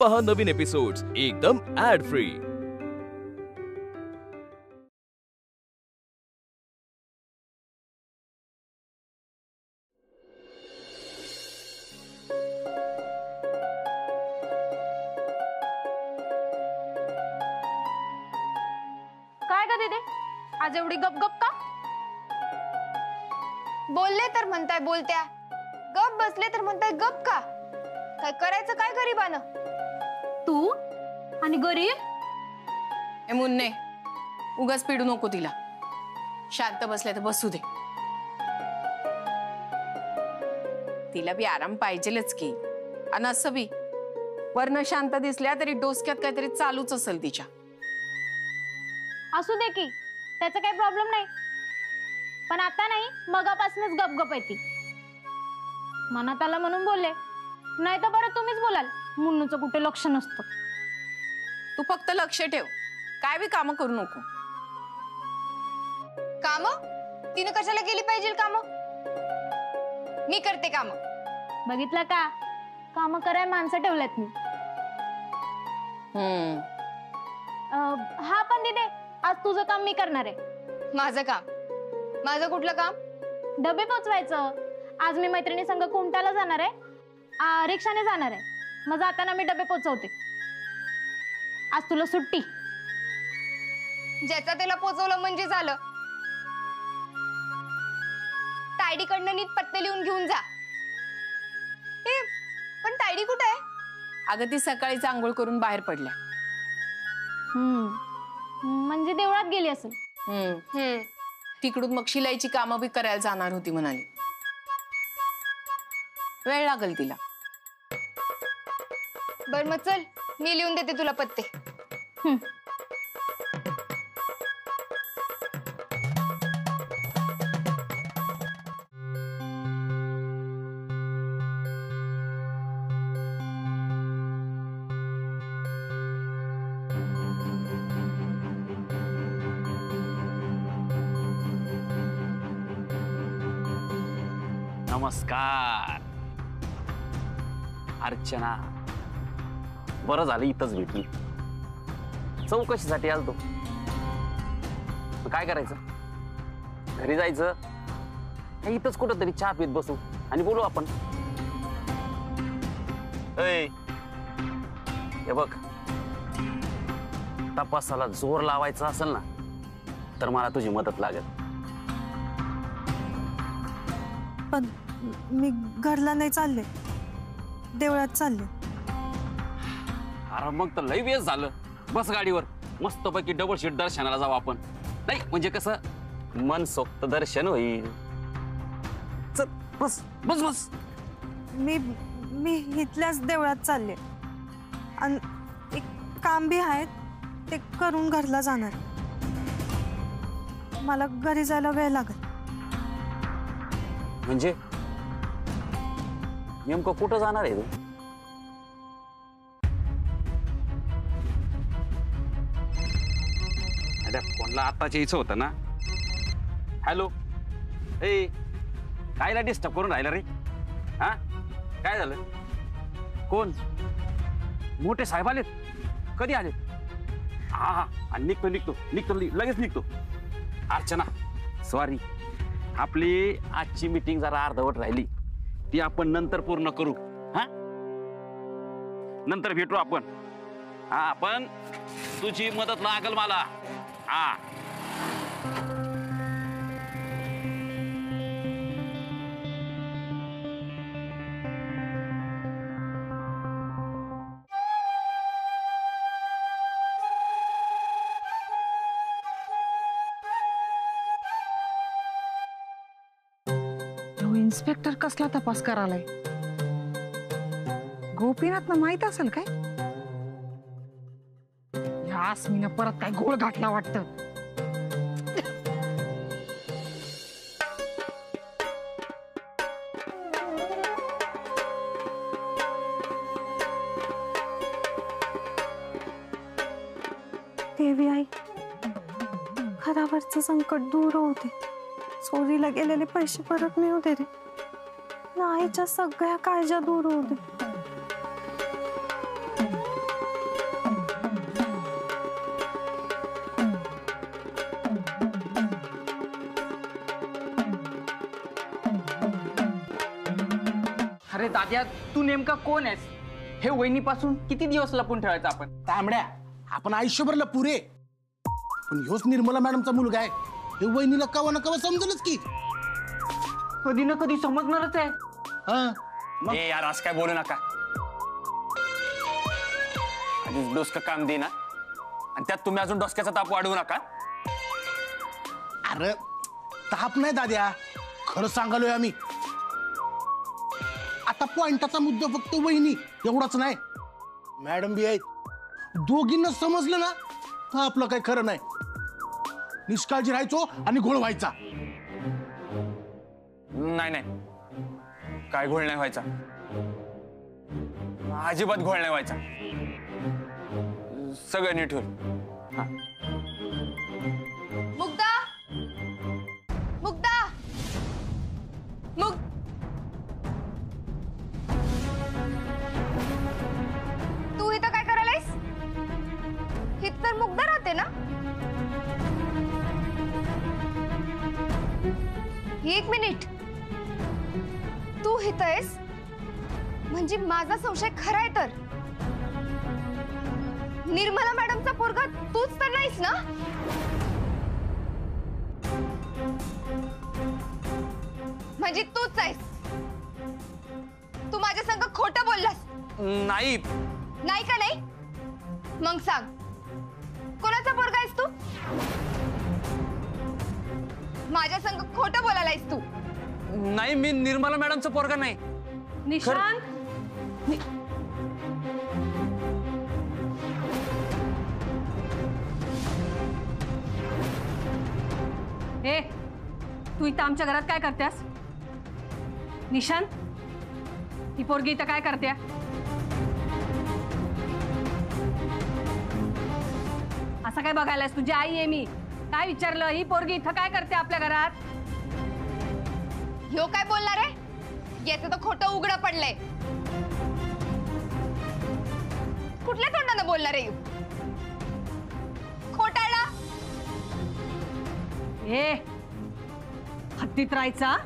पहा नवीन एपिसोड्स एकदम add free. काय ग दीदी, आज एवढी गपगप का? बोलले तर म्हणताय बोलत्या, गप बसले तर म्हणताय गप का? काय करायचं काय गरीबानं? तू आणि गरीब? ए मुन्ने, उगाच पिडू नको तिला. शांत बसले तर बसू दे. तिला बी आराम पाहिजेलच की. आणि असं बी वर्ण शांत दिसल्या तरी डोसक्यात काहीतरी चालूच असेल तिच्या. असू दे की, त्याचा काही प्रॉब्लेम नाही. पण आता नाही, मगापासूनच गपगप आहे ती. मनात आला म्हणून बोलले, नाही तर बरं तुम्हीच बोलाल. मुन्नूचं कुठे लक्ष नसतं. तू फक्त लक्ष ठेव, काय बी काम करू नको. काम तिने कशाला केली पाहिजे काम? मी करते काम. बघितलं का, काम कराय माणसं ठेवल्यात मी. हा पण दीदी, आज तुझं काम मी करणार आहे. माझं काम? माझं कुठलं काम? डबे पोचवायचं. आज मी मैत्रिणी संग कुंटाला जाणार आहे, रिक्षाने जाणार आहे. मग जाताना मी डबे पोचवते. आज तुला सुट्टी. ज्याचा त्याला पोचवलं म्हणजे झालं. तायडीकडनं नीट पत्ते लिहून घेऊन जा. हे पण तायडी कुठे आहे? अगं ती सकाळीच आंघोळ करून बाहेर पडल्या. म्हणजे देवळात गेली असेल. तिकडून मग शिलाईची कामं बी करायला जाणार होती म्हणाली. वेळ लागेल तिला. बर मग चल, मी लिहून देते तुला पत्ते. नमस्कार अर्चना, बरं झालं इथंच भेटली. चौकशीसाठी आलतो. काय करायचं, घरी जायचं, इथंच कुठं तरी चहा पीत बसू आणि बोलू आपण. हे बघ, तपासाला जोर लावायचा असेल ना तर मला तुझी मदत लागेल. पण मी घरला नाही चालले, देवळात चालले. अरे मग तर लई वेळ झालं. बस गाडीवर, मस्तपैकी डबल शीट दर्शनाला जाऊ आपण. नाही म्हणजे कसं मन सोक्त दर्शन होईल. चल बस बस बस. मी इथल्याच देवळात चालले आणि एक काम बी आहे, ते करून घरला जाणार. मला घरी जायला वेळ लागेल. म्हणजे नेमकं कुठं जाणार आहे तू? अरे फोनला आताच यायचं होतं ना. हॅलो, ए कायला डिस्टर्ब करून राहिला रे? हा काय झालं? कोण? मोठे साहेब आलेत? कधी आलेत? हा निघतो निघतो निघतो लगेच निघतो. अर्चना सॉरी, आपली आजची मीटिंग जरा अर्धवट राहिली, ती आपण नंतर पूर्ण करू. हा नंतर भेटू आपण. हा पण तुझी मदत लागेल मला. हा इन्स्पेक्टर कसला तपास करायलाय? गोपीनाथ ना माहित असेल काय? या आसमीनं परत काय गोळ घातला वाटतं. देवी आई, घरावरचं संकट दूर होते. चोरीला गेलेले पैसे परत मिळू दे रे. आईच्या सगळ्या काळज्या दूर होऊ दे. अरे दाद्या, तू नेमका कोण आहेस? हे वहिनीपासून किती दिवस लपून ठेवायचं आपण? तांबड्या, आपण आयुष्यभर पुरे, पण ह्योच निर्मला मॅडमचा मुलगा आहे. हे वहिनीला कवा ना कवा समजलंच की. कधी ना कधी समजणारच आहे. हा ए यार, आज काय बोलू नका. आधीच डोसकं काम दे ना, आणि त्यात तुम्ही अजून डोसक्याचा ताप वाढवू नका. अरे ताप नाही दाद्या, खरं सांगालोय आम्ही. आता पॉइंटाचा मुद्दा फक्त वहिनी एवढाच नाही, मॅडम बी आहेत. दोघींना समजलं ना तर आपलं काही खरं नाही. निष्काळजी राहायचो आणि घोळ व्हायचा. नाही नाही, काय घोळ नाही व्हायचा. अजिबात घोळ नाही व्हायचा. सगळं नीट होईल. मुग्धा, मुग्धा, मुग तू इथं काय करायलायस? इथं तर मुग्धा राहते ना. एक मिनिट, तू इथं आहेस म्हणजे माझा संशय खरा आहे. तर निर्मला मॅडमचा पोरगा तूच तर नाहीस ना? म्हणजे तूच आहेस. तू माझ्या संग खोटं बोललास. नाही नाही का नाही? मग सांग, कोणाचा पोरगा आहेस तू? माझ्या संग खोटं बोलायलायस तू. नाही, मी निर्मला मॅडमचा पोरगा नाही. निशांत, ए, तू इथं आमच्या घरात काय करतेस? निशांत, ही पोरगी इथं काय करते? असं काय बघायलास? तुझी आई आहे मी. काय विचारलं? ही पोरगी इथं काय करते आपल्या घरात? ह्यो काय बोलणार आहे? याचं तर खोटं उघडं पडलंय. कुठल्या तोंडानं बोलणार आहे? खोटाळा. ए, हद्दीत राहायचा.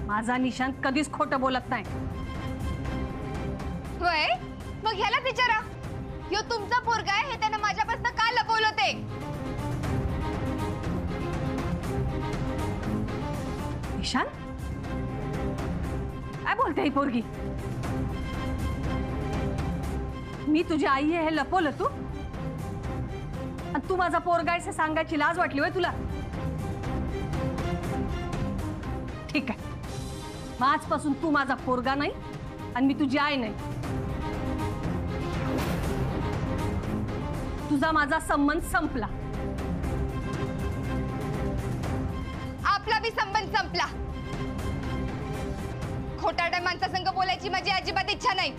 माझा निशांत कधीच खोटं बोलत नाही. होय, मग ह्याला विचारा, ह्यो तुमचा पोरगा आहे हे त्यानं माझ्यापासून का लपवलं ते? निशांत, काय बोलते ही पोरगी? मी तुझी आई आहे हे लपवलं तू? आणि तू माझा पोरगा आहेस हे सांगायची लाज वाटली होय तुला? ठीक आहे, मग आजपासून तू माझा पोरगा नाही आणि मी तुझी आई नाही. तुझा माझा संबंध संपला. आपला बी संबंध संपला. खोटारड्या माणसासंग बोलायची माझी अजिबात इच्छा नाही.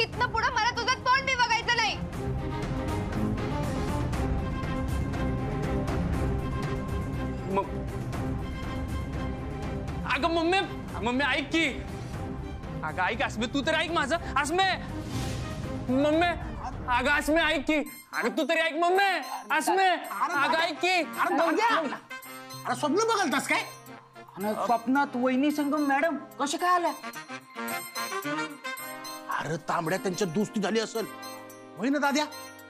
इथनं पुढं मला तुझं तोंड बी बघायचं नाही. अगं मम्मी, मम्मी ऐक की. अगं ऐक अस्मे, तू तर ऐक माझं. अस्मे, मम्मी, अगं अस्मे ऐक की. अगं तू तरी ऐक मम्मी. अस्मे, अगं ऐक की. अरे स्वप्न बघालतास काय? आणि स्वप्नात वहिनी संग मॅडम कसे काय आल्या? अरे तांबड्या, त्यांच्या दोस्ती झाली असेल. होय ना दाद्या?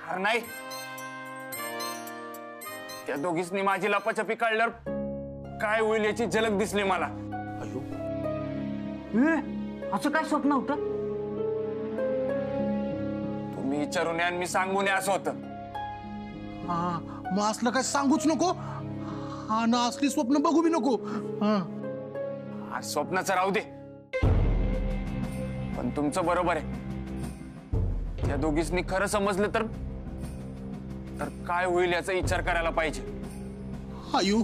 अरे नाही, त्या दोघींनी माझी लपाछपी काढल्यावर काय होईल याची झलक दिसली मला. अयो, असं काय स्वप्न होतं? तुम्ही विचारून या आणि मी सांगून या असं होतं. हा, मग असलं काय सांगूच नको. हा ना, असली स्वप्न बघू बी नको. हा, आज स्वप्नाचं राहू दे, पण तुमचं बरोबर आहे. त्या दोघींनी खरं समजलं तर काय होईल याचा विचार करायला पाहिजे. आयु,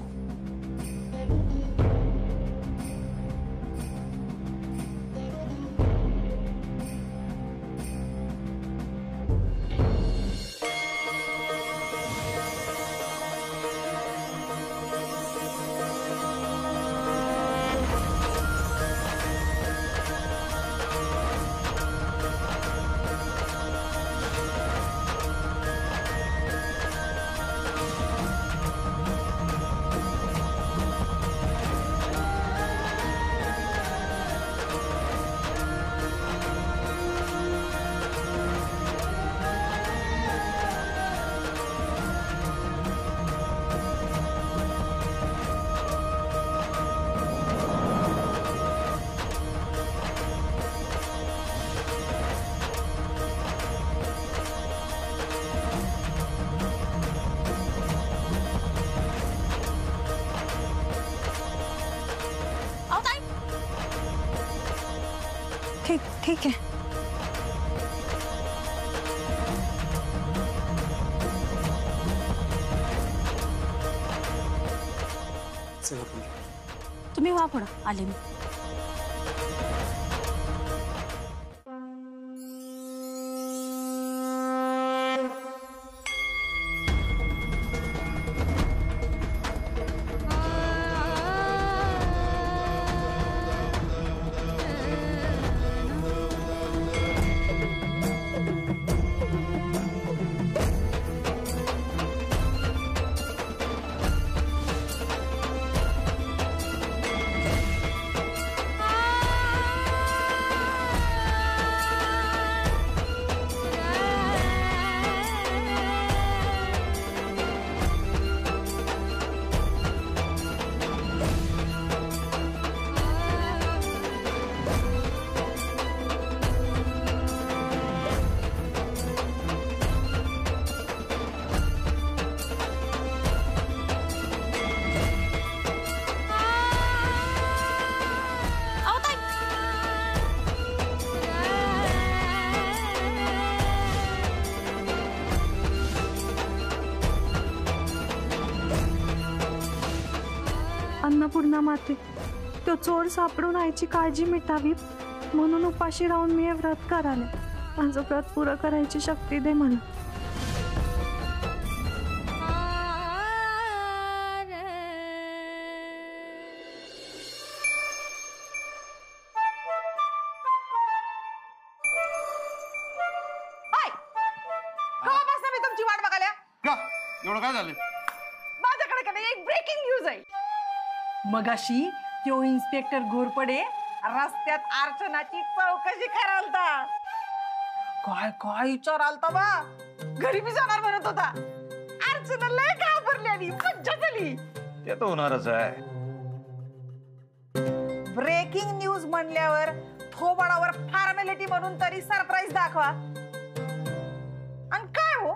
ठीक आहे. तुम्ही व्हा पुढं, आले मी. अन्नपूर्णा माते, तो चोर सापडून आईची काळजी मिटावी म्हणून उपाशी राहून मी हे व्रत कराले. माझं व्रत पुरं करायची शक्ती दे मला. केव्हापासून मी तुमची वाट बघाल्या? का एवढं काय झालं? माझ्याकडे का नाही एक ब्रेकिंग न्यूज आहे. मगाशी तो इन्स्पेक्टर घोरपडे रस्त्यात अर्चनाची चौकशी करालता. काय काय विचारालता बा, घरी बी जाणार म्हणत होता. अर्चना लय घाबरली आणि मज्जा झाली. ते तर होणारच आहे. ब्रेकिंग न्यूज म्हणल्यावर थोबाडावर फॉर्मॅलिटी म्हणून तरी सरप्राईज दाखवा. आणि काय हो,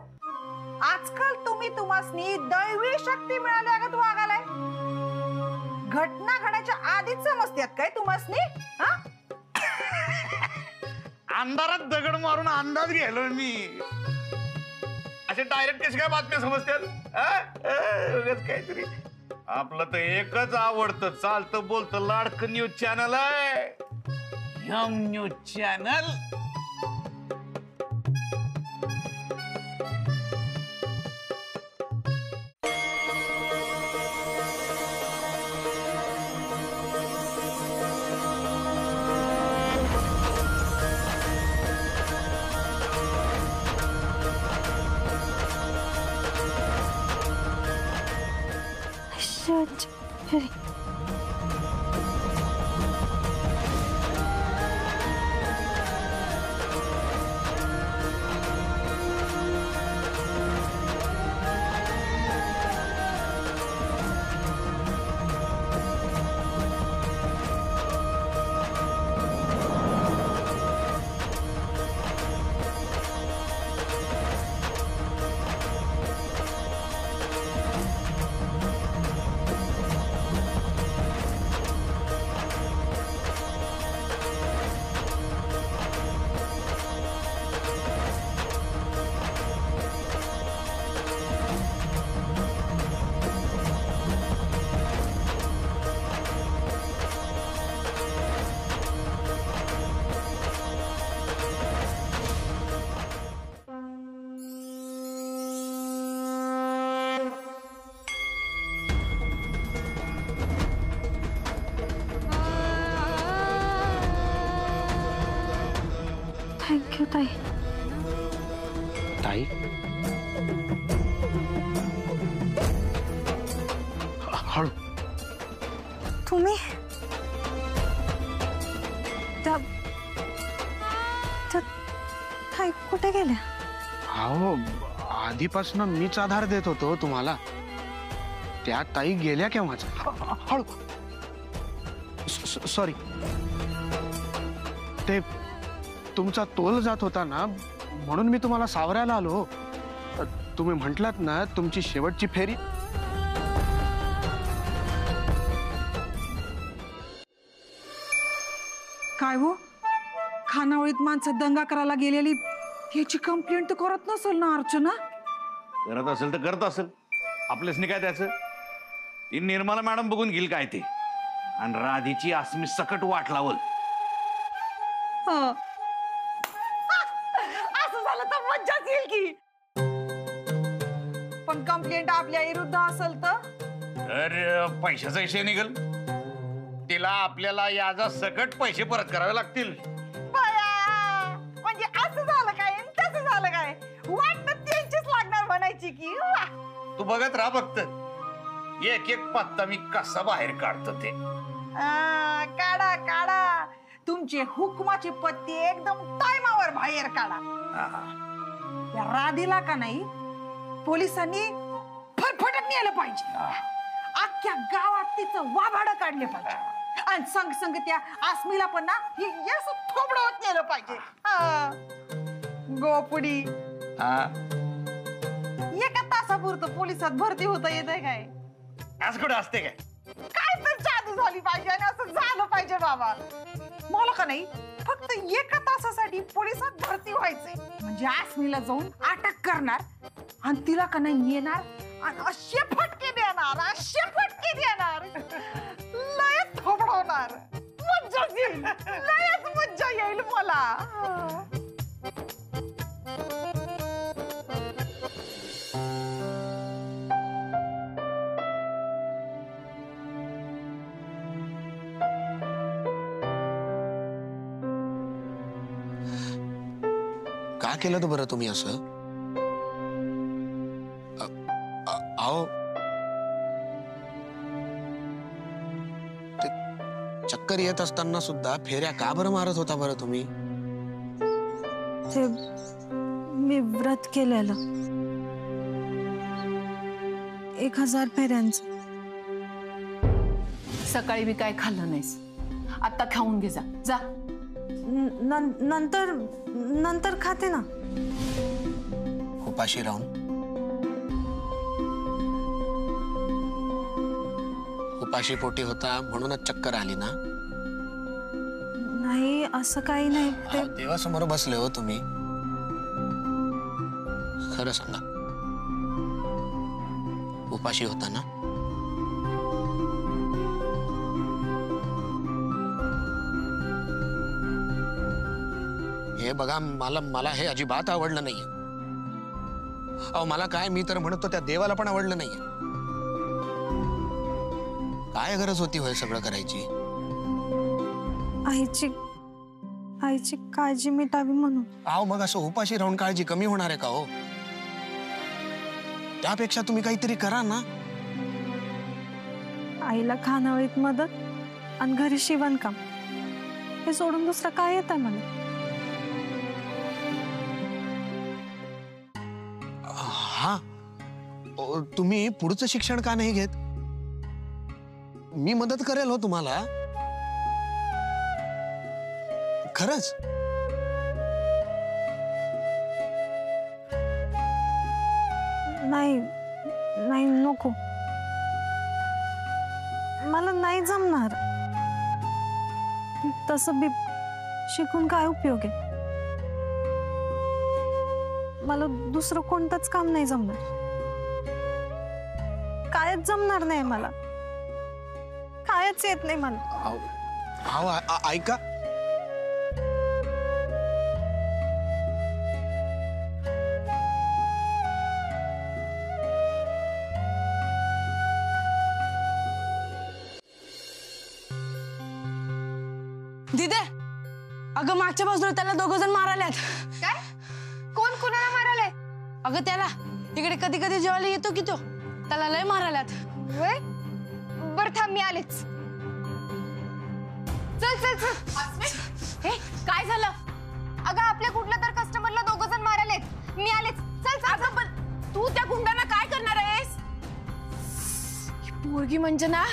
आजकाल तुम्ही तुम्हासनी दैवी शक्ती मिळाल्यागत वागालाय. घटना घडायच्या आधीच समजतात काय तुम्हासनी? अंधारात दगड मारून अंदाज घ्यायलो मी. असे डायरेक्ट कशी काय बातम्या समजतात? काहीतरी आपलं तर एकच आवडतं, चालतं बोलतं लाडकं न्यूज चॅनल आहे, यम न्यूज चॅनल. थँक्यू ताई. ताई हळू. तुम्ही ताई कुठे गेल्या? हो, आधीपासून मीच आधार देत होतो तुम्हाला. त्या ताई गेल्या केव्हाच. हळू. सॉरी, ते तुमचा तोल जात होता ना, म्हणून मी तुम्हाला सावरायला आलो. तुम्ही म्हटलात ना तुमची शेवटची फेरी. काय हो, खानावळीत माणसं दंगा करायला गेलेली याची कंप्लेंट तर करत नसेल ना अर्चना? करत असेल तर करत असेल, आपल्यासनी काय त्याचं. ती निर्मला मॅडम बघून घेईल काय ते, आणि राधीची आसमी सकट वाट लावल. असं झालं तर मज्जाच येईल की. पण कंप्लेंट आपल्या विरुद्ध असेल तर पैशाचा विषय निघल. तिला आपल्याला याचा सकट पैसे परत करावे लागतील. बाया, म्हणजे असं झालं काय आणि तसं झालं काय, वाटत त्यांचीच लागणार म्हणायची की. वा. तू बघत राहा फक्त, एक एक पत्ता मी कसा बाहेर काढतो ते. काढा काढा, तुमचे हुकमाचे पत्ते एकदम टायमावर बाहेर काढा. या राधीला का नाही पोलिसांनी फरफटत नेलं पाहिजे. अख्ख्या गावात तिचं वाभाडं काढले पाहिजे. आणि संग संग त्या आसमीला पण ना थोबडं होत नेलं पाहिजे. गोपुडी एका तासापुरतं पोलिसात भरती होता येते काय? आज कुठं असते काय? काय तर जादू झाली पाहिजे आणि असं झालं पाहिजे बाबा. मला का नाही फक्त एका तासासाठी पोलिसात भरती व्हायचंय, म्हणजे आसमीला जाऊन अटक करणार आणि तिला का नाही येणार आणि असे फटके देणार, असे फटके देणार, लयच थोबडवणार. मज्जा येईल, लयच मज्जा येईल मला. का केलं बरं तुम्ही असं? आओ, चक्कर येत असताना सुद्धा फेऱ्या का बरं मारत होता बरं तुम्ही? ते मी व्रत केलेलं 1000 फेऱ्यांचं. सकाळी बी काय खाल्लं नाहीस, आता खाऊन घे जा. जा. नंतर नंतर खाते ना. उपाशी राहून उपाशी पोटी होता म्हणूनच चक्कर आली ना? नाही, असं काही नाही. ते देवासमोर बसले हो तुम्ही, खरं सांगा, उपाशी होता ना? हे बघा, मला हे अजिबात आवडलं नाहीये. अहो, मला काय, मी तर म्हणतो त्या देवाला पण आवडलं नाहीये. काय गरज होती होय सगळं करायची? आईची काळजी मिटावी म्हणून. अहो, मग असं उपाशी राहून काळजी कमी होणार आहे का हो? त्यापेक्षा तुम्ही काहीतरी करा ना. आईला खानावळीत मदत आणि घरी शिवणकाम, हे सोडून दुसरं काय येत आहे मला? हा, तुम्ही पुढचं शिक्षण का नाही घेत? मी मदत करेल हो तुम्हाला, खरंच. नाही नाही, नको, मला नाही जमणार. तसं बी शिकून काय उपयोग आहे? मला दुसरं कोणतंच काम नाही जमणार, कायच जमणार नाही मला, कायच येत नाही मला. ऐका, दिदे, अगं मागच्या बाजूला त्याला 2 जण मारायल्यात. काय? कोण कोणाला मारायलाय? अगं त्याला इकडे कधी कधी जेवायला येतो की तो, त्याला लय मारायल्यात. वय बर, थांब, मी आलेच. चल चल चल. हे काय झालं? अगं आपल्या कुठल्या तर कस्टमरला 2 जण मारायलेत. मी आलेच. चल चल. अगं पण तू त्या गुंडांना काय करणार आहेस? पोरगी म्हणजे ना